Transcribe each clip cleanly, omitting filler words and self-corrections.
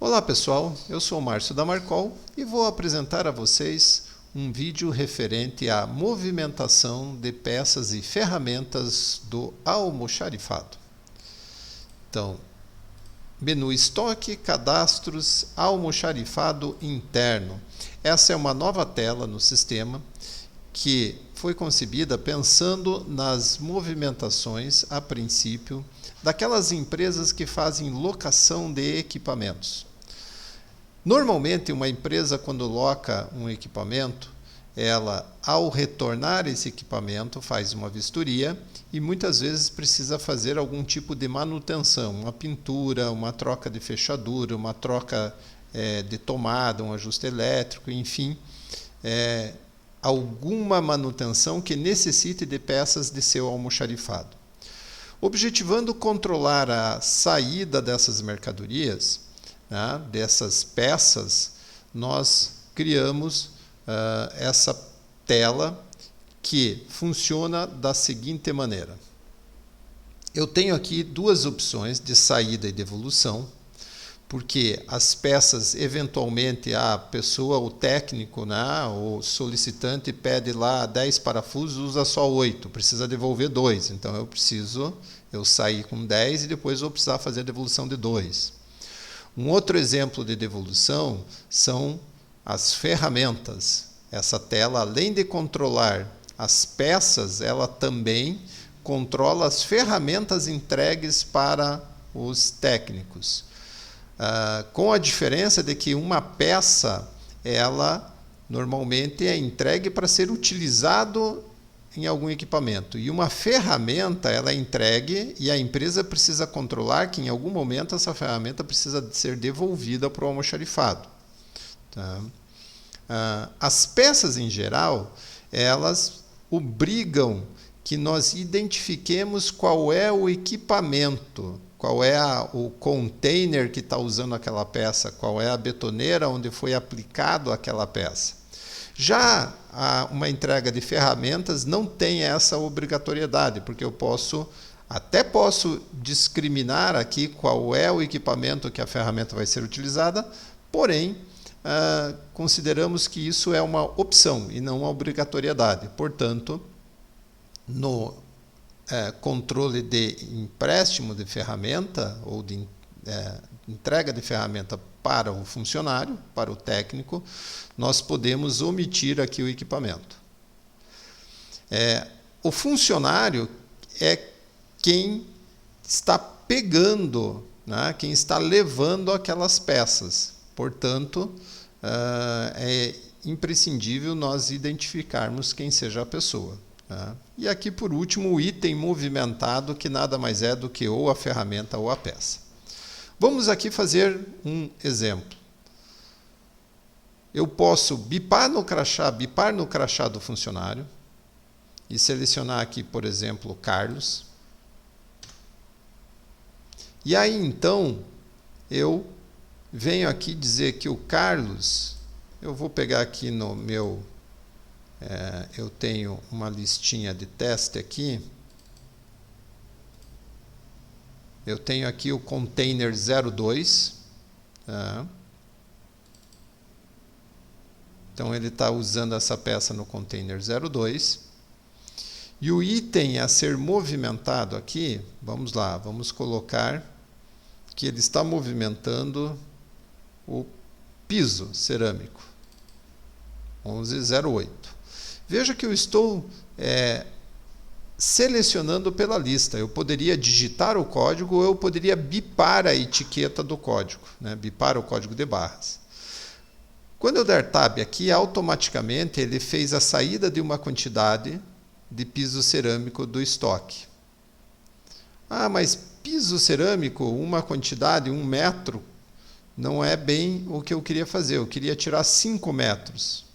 Olá pessoal, eu sou o Márcio da Marcol e vou apresentar a vocês um vídeo referente à movimentação de peças e ferramentas do almoxarifado. Então, menu estoque, cadastros, almoxarifado interno. Essa é uma nova tela no sistema que foi concebida pensando nas movimentações, a princípio, daquelas empresas que fazem locação de equipamentos. Normalmente, uma empresa, quando loca um equipamento, ela, ao retornar esse equipamento, faz uma vistoria e muitas vezes precisa fazer algum tipo de manutenção, uma pintura, uma troca de fechadura, uma troca de tomada, um ajuste elétrico, enfim, alguma manutenção que necessite de peças de seu almoxarifado. Objetivando controlar a saída dessas mercadorias, dessas peças, nós criamos essa tela que funciona da seguinte maneira. Eu tenho aqui duas opções de saída e devolução, porque as peças, eventualmente, a pessoa, o técnico, o solicitante pede lá 10 parafusos, usa só 8, precisa devolver 2. Então, eu sair com 10 e depois vou precisar fazer a devolução de 2. Um outro exemplo de devolução são as ferramentas. Essa tela, além de controlar as peças, ela também controla as ferramentas entregues para os técnicos. Com a diferença de que uma peça, ela normalmente é entregue para ser utilizado em algum equipamento. E uma ferramenta, ela é entregue e a empresa precisa controlar que em algum momento essa ferramenta precisa ser devolvida para o almoxarifado. Tá? As peças, em geral, elas obrigam que nós identifiquemos qual é o equipamento, qual é o container que está usando aquela peça, qual é a betoneira onde foi aplicado aquela peça. Já uma entrega de ferramentas não tem essa obrigatoriedade, porque eu até posso discriminar aqui qual é o equipamento que a ferramenta vai ser utilizada, porém, consideramos que isso é uma opção e não uma obrigatoriedade. Portanto, no controle de empréstimo de ferramenta ou de entrega de ferramenta para o funcionário, para o técnico, nós podemos omitir aqui o equipamento. O funcionário é quem está pegando, quem está levando aquelas peças. Portanto, é imprescindível nós identificarmos quem seja a pessoa. E aqui, por último, o item movimentado, que nada mais é do que ou a ferramenta ou a peça. Vamos aqui fazer um exemplo. Eu posso bipar no crachá do funcionário e selecionar aqui, por exemplo, Carlos. E aí, então, eu venho aqui dizer que o Carlos, eu vou pegar aqui no meu... eu tenho uma listinha de teste aqui. Eu tenho aqui o container 02. Então, ele está usando essa peça no container 02. E o item a ser movimentado aqui, vamos lá, vamos colocar que ele está movimentando o piso cerâmico 1108. Veja que eu estou selecionando pela lista. Eu poderia digitar o código ou eu poderia bipar a etiqueta do código, bipar o código de barras. Quando eu der Tab aqui, automaticamente ele fez a saída de uma quantidade de piso cerâmico do estoque. Mas piso cerâmico, uma quantidade, 1 metro, não é bem o que eu queria fazer. Eu queria tirar 5 metros.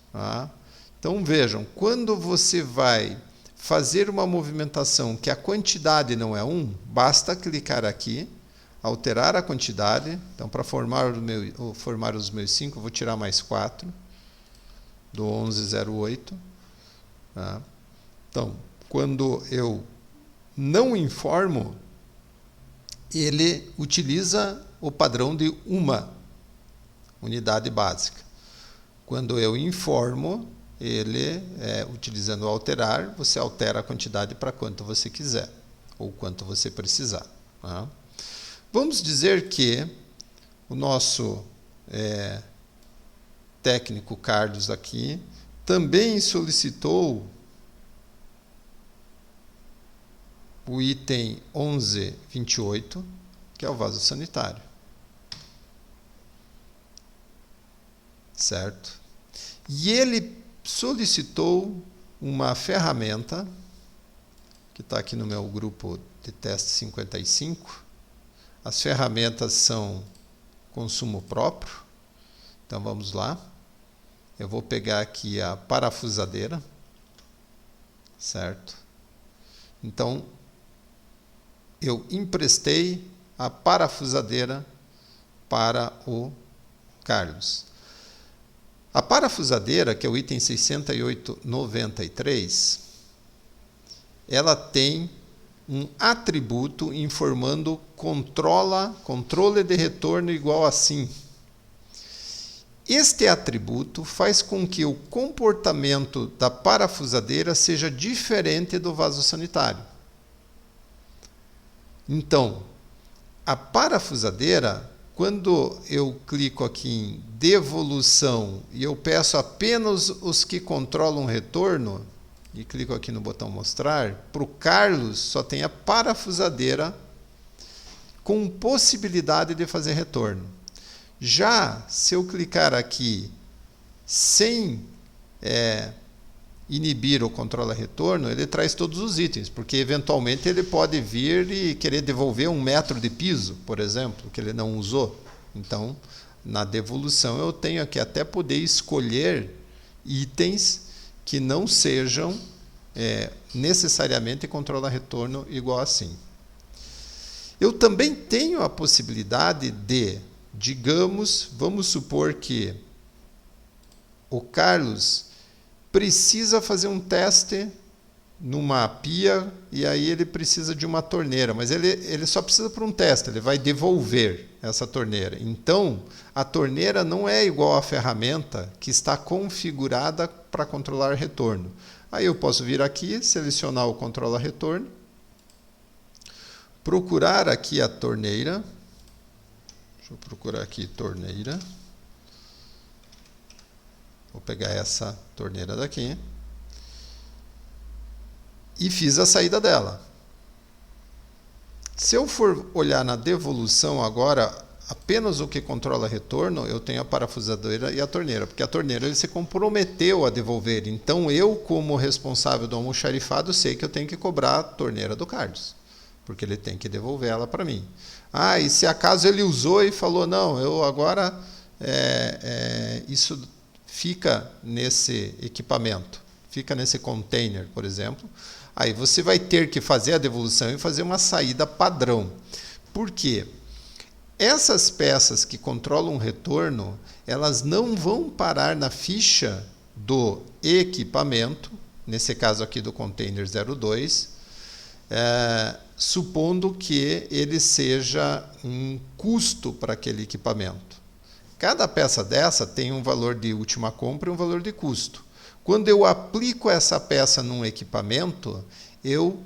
Então, vejam, quando você vai fazer uma movimentação que a quantidade não é 1, basta clicar aqui, alterar a quantidade. Então, para formar os meus 5, eu vou tirar mais 4, do 1108. Então, quando eu não informo, ele utiliza o padrão de uma unidade básica. Quando eu informo, ele, utilizando o alterar, você altera a quantidade para quanto você quiser, ou quanto você precisar. Tá? Vamos dizer que o nosso técnico Carlos aqui também solicitou o item 1128, que é o vaso sanitário. Certo? E ele solicitou uma ferramenta, que está aqui no meu grupo de teste 55. As ferramentas são consumo próprio. Então vamos lá. Eu vou pegar aqui a parafusadeira. Certo? Então, eu emprestei a parafusadeira para o Carlos. A parafusadeira, que é o item 6893, ela tem um atributo informando controle de retorno igual a sim. Este atributo faz com que o comportamento da parafusadeira seja diferente do vaso sanitário. Então, a parafusadeira, quando eu clico aqui em devolução e eu peço apenas os que controlam o retorno, e clico aqui no botão mostrar, para o Carlos só tem a parafusadeira com possibilidade de fazer retorno. Já se eu clicar aqui sem inibir o controla retorno, ele traz todos os itens, porque eventualmente ele pode vir e querer devolver 1 metro de piso, por exemplo, que ele não usou. Então, na devolução eu tenho aqui até poder escolher itens que não sejam necessariamente controla retorno igual assim. Eu também tenho a possibilidade de, digamos, vamos supor que o Carlos precisa fazer um teste numa pia e aí ele precisa de uma torneira, mas ele só precisa para um teste, ele vai devolver essa torneira. Então, a torneira não é igual à ferramenta que está configurada para controlar retorno. Aí eu posso vir aqui, selecionar o controla retorno, procurar aqui a torneira, deixa eu procurar aqui torneira, vou pegar essa torneira daqui, e fiz a saída dela. Se eu for olhar na devolução agora, apenas o que controla retorno, eu tenho a parafusadeira e a torneira, porque a torneira ele se comprometeu a devolver. Então eu, como responsável do almoxarifado, sei que eu tenho que cobrar a torneira do Carlos, porque ele tem que devolver ela para mim. Ah, e se acaso ele usou e falou, não, eu agora isso fica nesse equipamento, fica nesse container, por exemplo. Aí você vai ter que fazer a devolução e fazer uma saída padrão. Por quê? Essas peças que controlam o retorno, elas não vão parar na ficha do equipamento, nesse caso aqui do container 02, supondo que ele seja um custo para aquele equipamento. Cada peça dessa tem um valor de última compra e um valor de custo. Quando eu aplico essa peça num equipamento, eu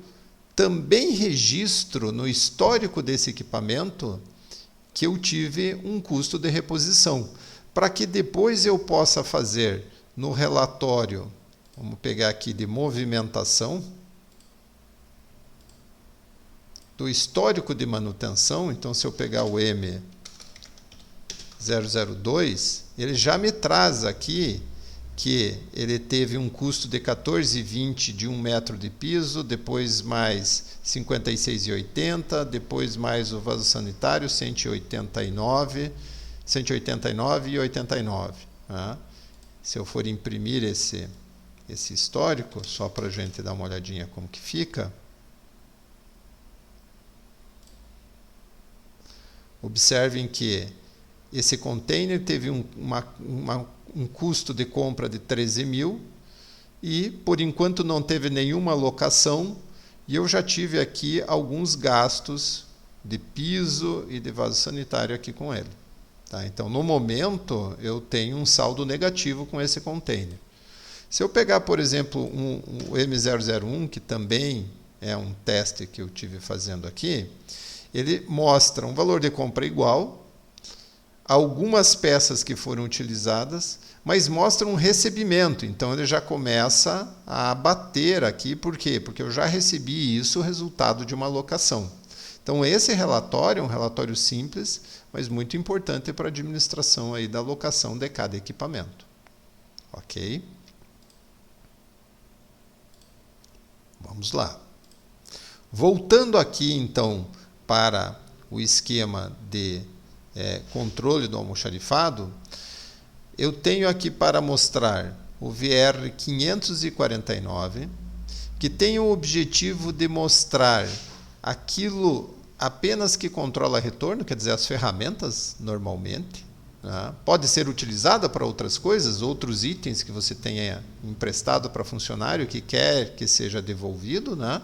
também registro no histórico desse equipamento que eu tive um custo de reposição, para que depois eu possa fazer no relatório, vamos pegar aqui de movimentação, do histórico de manutenção. Então, se eu pegar o M002, ele já me traz aqui que ele teve um custo de 14,20 de 1 metro de piso, depois mais 56,80, depois mais o vaso sanitário 189,89. Tá? Se eu for imprimir esse histórico, só para a gente dar uma olhadinha como que fica, observem que esse container teve um custo de compra de 13 mil e, por enquanto, não teve nenhuma alocação, e eu já tive aqui alguns gastos de piso e de vaso sanitário aqui com ele. Tá? Então, no momento, eu tenho um saldo negativo com esse container. Se eu pegar, por exemplo, o M001, que também é um teste que eu tive fazendo aqui, ele mostra um valor de compra igual, algumas peças que foram utilizadas, mas mostra um recebimento. Então, ele já começa a bater aqui. Por quê? Porque eu já recebi isso, resultado de uma alocação. Então, esse relatório é um relatório simples, mas muito importante para a administração aí da alocação de cada equipamento. Ok? Vamos lá. Voltando aqui, então, para o esquema de controle do almoxarifado, eu tenho aqui para mostrar o VR 549, que tem o objetivo de mostrar aquilo apenas que controla retorno, quer dizer, as ferramentas normalmente. Né? Pode ser utilizada para outras coisas, outros itens que você tenha emprestado para funcionário que quer que seja devolvido, né?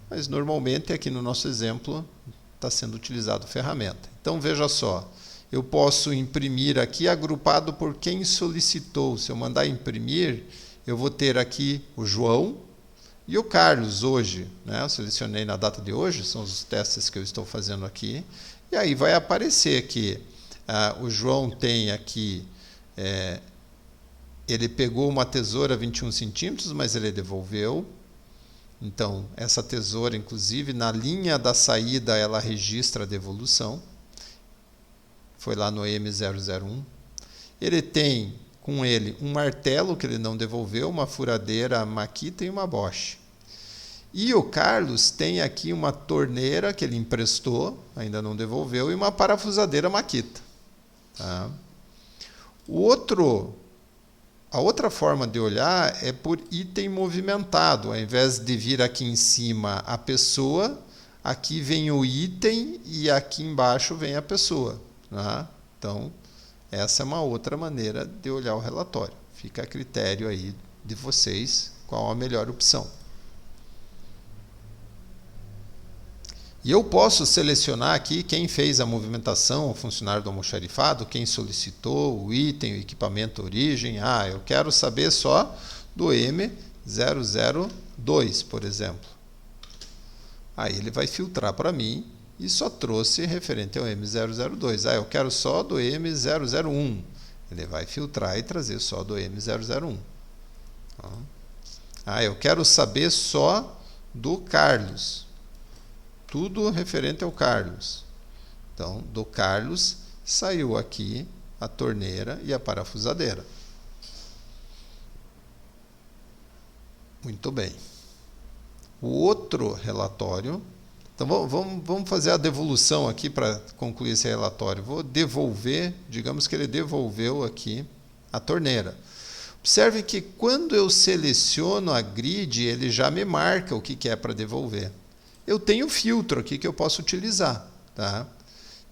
Mas normalmente aqui no nosso exemplo está sendo utilizado ferramenta. Então veja só, eu posso imprimir aqui agrupado por quem solicitou. Se eu mandar imprimir, eu vou ter aqui o João e o Carlos hoje, né? Eu selecionei na data de hoje, são os testes que eu estou fazendo aqui. E aí vai aparecer que o João tem aqui, ele pegou uma tesoura 21 centímetros, mas ele devolveu. Então, essa tesoura, inclusive, na linha da saída, ela registra a devolução. Foi lá no M001. Ele tem com ele um martelo que ele não devolveu, uma furadeira Makita e uma Bosch. E o Carlos tem aqui uma torneira que ele emprestou, ainda não devolveu, e uma parafusadeira Makita. Tá? A outra forma de olhar é por item movimentado. Ao invés de vir aqui em cima a pessoa, aqui vem o item e aqui embaixo vem a pessoa. Tá? Então, essa é uma outra maneira de olhar o relatório. Fica a critério aí de vocês qual a melhor opção. E eu posso selecionar aqui quem fez a movimentação, o funcionário do almoxarifado, quem solicitou, o item, o equipamento origem. Eu quero saber só do M002, por exemplo. Aí ele vai filtrar para mim e só trouxe referente ao M002. Eu quero só do M001. Ele vai filtrar e trazer só do M001. Eu quero saber só do Carlos. Tudo referente ao Carlos. Então, do Carlos saiu aqui a torneira e a parafusadeira. Muito bem. O outro relatório. Então, vamos fazer a devolução aqui para concluir esse relatório. Vou devolver, digamos que ele devolveu aqui a torneira. Observe que quando eu seleciono a grid, ele já me marca o que é para devolver. Eu tenho filtro aqui que eu posso utilizar. Tá?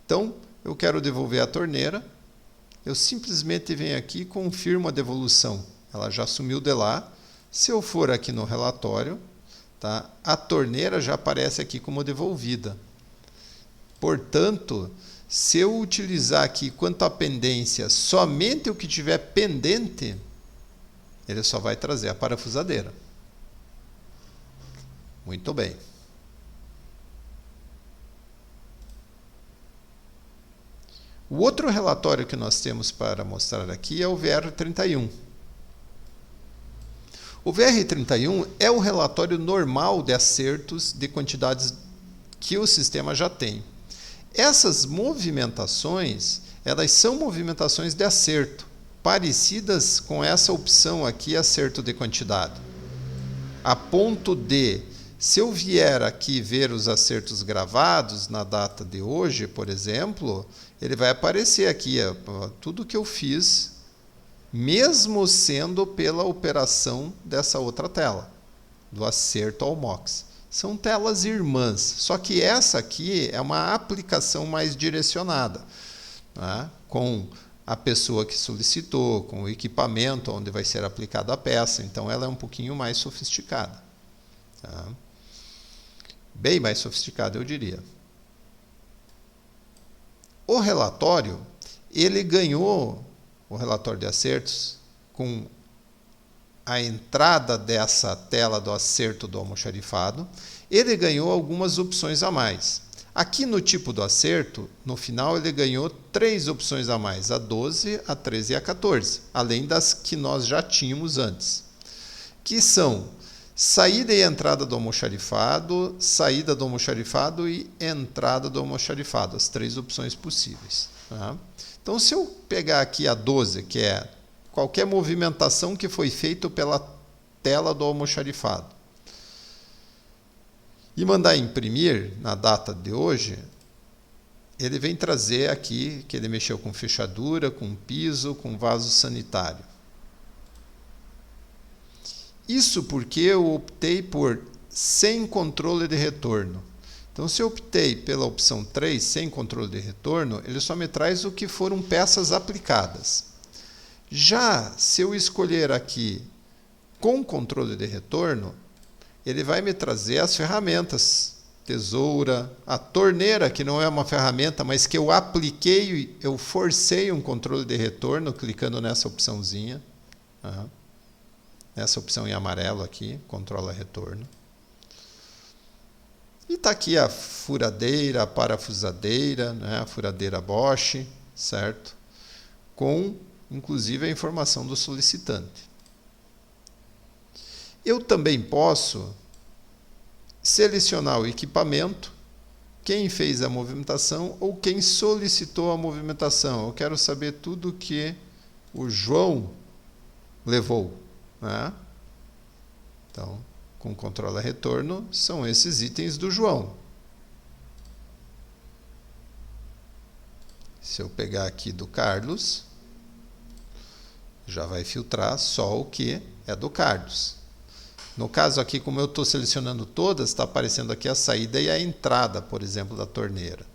Então, eu quero devolver a torneira. Eu simplesmente venho aqui e confirmo a devolução. Ela já sumiu de lá. Se eu for aqui no relatório, tá? A torneira já aparece aqui como devolvida. Portanto, se eu utilizar aqui quanto à pendência somente o que tiver pendente, ele só vai trazer a parafusadeira. Muito bem. O outro relatório que nós temos para mostrar aqui é o VR31. O VR31 é o relatório normal de acertos de quantidades que o sistema já tem. Essas movimentações, elas são movimentações de acerto, parecidas com essa opção aqui, acerto de quantidade. A ponto de, se eu vier aqui ver os acertos gravados na data de hoje, por exemplo, ele vai aparecer aqui tudo que eu fiz, mesmo sendo pela operação dessa outra tela, do acerto ao MOX. São telas irmãs, só que essa aqui é uma aplicação mais direcionada, né? Com a pessoa que solicitou, com o equipamento onde vai ser aplicada a peça. Então, ela é um pouquinho mais sofisticada. Tá? Bem mais sofisticada, eu diria. O relatório, ele ganhou o relatório de acertos com a entrada dessa tela do acerto do almoxarifado, ele ganhou algumas opções a mais. Aqui no tipo do acerto, no final ele ganhou 3 opções a mais, a 12, a 13 e a 14, além das que nós já tínhamos antes, que são saída e entrada do almoxarifado, saída do almoxarifado e entrada do almoxarifado, as 3 opções possíveis. Tá? Então, se eu pegar aqui a 12, que é qualquer movimentação que foi feita pela tela do almoxarifado, e mandar imprimir na data de hoje, ele vem trazer aqui que ele mexeu com fechadura, com piso, com vaso sanitário. Isso porque eu optei por sem controle de retorno. Então, se eu optei pela opção 3, sem controle de retorno, ele só me traz o que foram peças aplicadas. Já se eu escolher aqui com controle de retorno, ele vai me trazer as ferramentas, tesoura, a torneira, que não é uma ferramenta, mas que eu apliquei, eu forcei um controle de retorno, clicando nessa opçãozinha. Essa opção em amarelo aqui, controla retorno. E está aqui a furadeira, a parafusadeira, né, a furadeira Bosch, certo? Com, inclusive, a informação do solicitante. Eu também posso selecionar o equipamento, quem fez a movimentação ou quem solicitou a movimentação. Eu quero saber tudo que o João levou. Né? Então, com controle retorno, são esses itens do João. Se eu pegar aqui do Carlos, já vai filtrar só o que é do Carlos. No caso aqui, como eu estou selecionando todas, está aparecendo aqui a saída e a entrada, por exemplo, da torneira.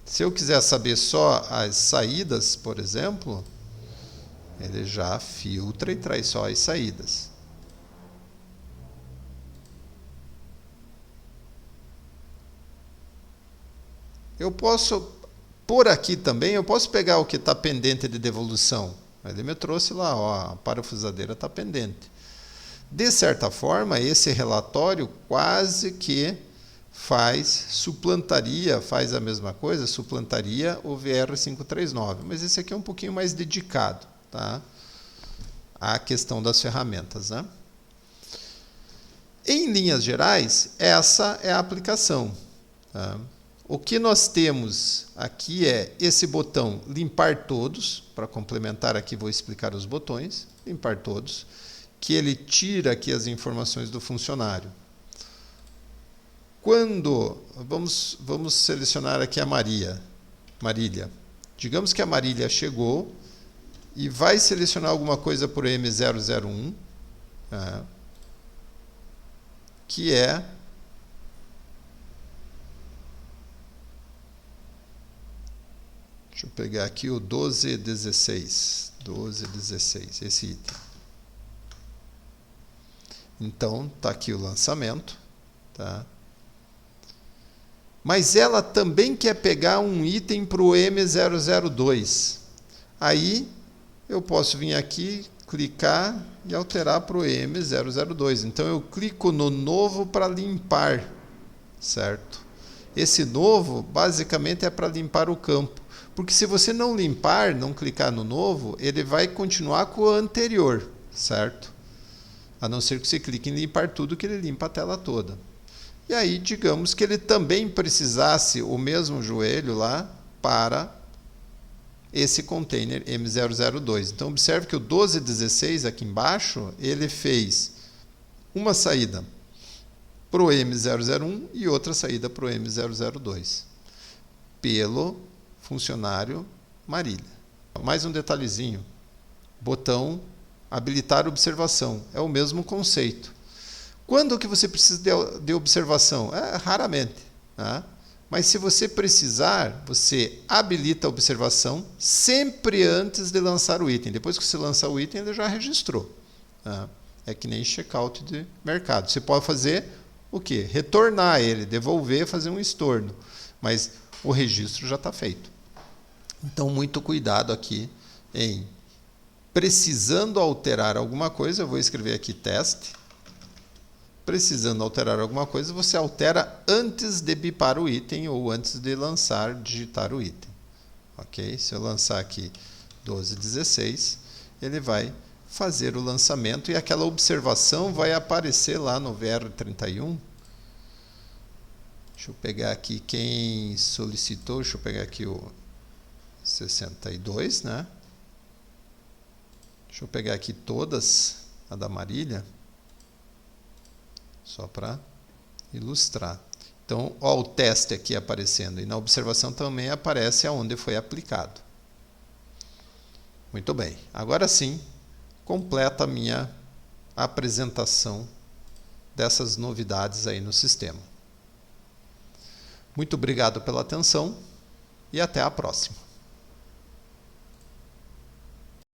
Se eu quiser saber só as saídas, por exemplo, ele já filtra e traz só as saídas. Eu posso, por aqui também, eu posso pegar o que está pendente de devolução. Ele me trouxe lá, ó, a parafusadeira está pendente. De certa forma, esse relatório quase que faz a mesma coisa, suplantaria o VR539, mas esse aqui é um pouquinho mais dedicado, tá? À questão das ferramentas, né? Em linhas gerais, essa é a aplicação. Tá? O que nós temos aqui é esse botão limpar todos, para complementar aqui vou explicar os botões, limpar todos, que ele tira aqui as informações do funcionário. Quando, vamos selecionar aqui a Marília. Digamos que a Marília chegou e vai selecionar alguma coisa por M001, que é deixa eu pegar aqui o 1216, esse item. Então, está aqui o lançamento. Tá? Mas ela também quer pegar um item para o M002. Aí, eu posso vir aqui, clicar e alterar para o M002. Então, eu clico no novo para limpar, certo? Esse novo, basicamente, é para limpar o campo. Porque se você não limpar, não clicar no novo, ele vai continuar com o anterior, certo? A não ser que você clique em limpar tudo, que ele limpa a tela toda. E aí, digamos que ele também precisasse o mesmo joelho lá para esse container M002. Então, observe que o 1216 aqui embaixo, ele fez uma saída para o M001 e outra saída para o M002, pelo funcionário Marília. Mais um detalhezinho. Botão habilitar observação. É o mesmo conceito. Quando que você precisa de observação? Raramente. Tá? Mas se você precisar, você habilita a observação sempre antes de lançar o item. Depois que você lançar o item, ele já registrou. Tá? É que nem checkout de mercado. Você pode fazer o quê? Retornar ele, devolver, fazer um estorno. Mas o registro já está feito. Então, muito cuidado aqui em precisando alterar alguma coisa, eu vou escrever aqui teste. Precisando alterar alguma coisa, você altera antes de bipar o item ou antes de lançar, digitar o item. Ok? Se eu lançar aqui 1216, ele vai fazer o lançamento e aquela observação vai aparecer lá no VR31. Deixa eu pegar aqui quem solicitou, deixa eu pegar aqui o 62, né? Deixa eu pegar aqui todas, a da Marília, só para ilustrar. Então, ó, o teste aqui aparecendo, e na observação também aparece aonde foi aplicado. Muito bem, agora sim, completa a minha apresentação dessas novidades aí no sistema. Muito obrigado pela atenção e até a próxima.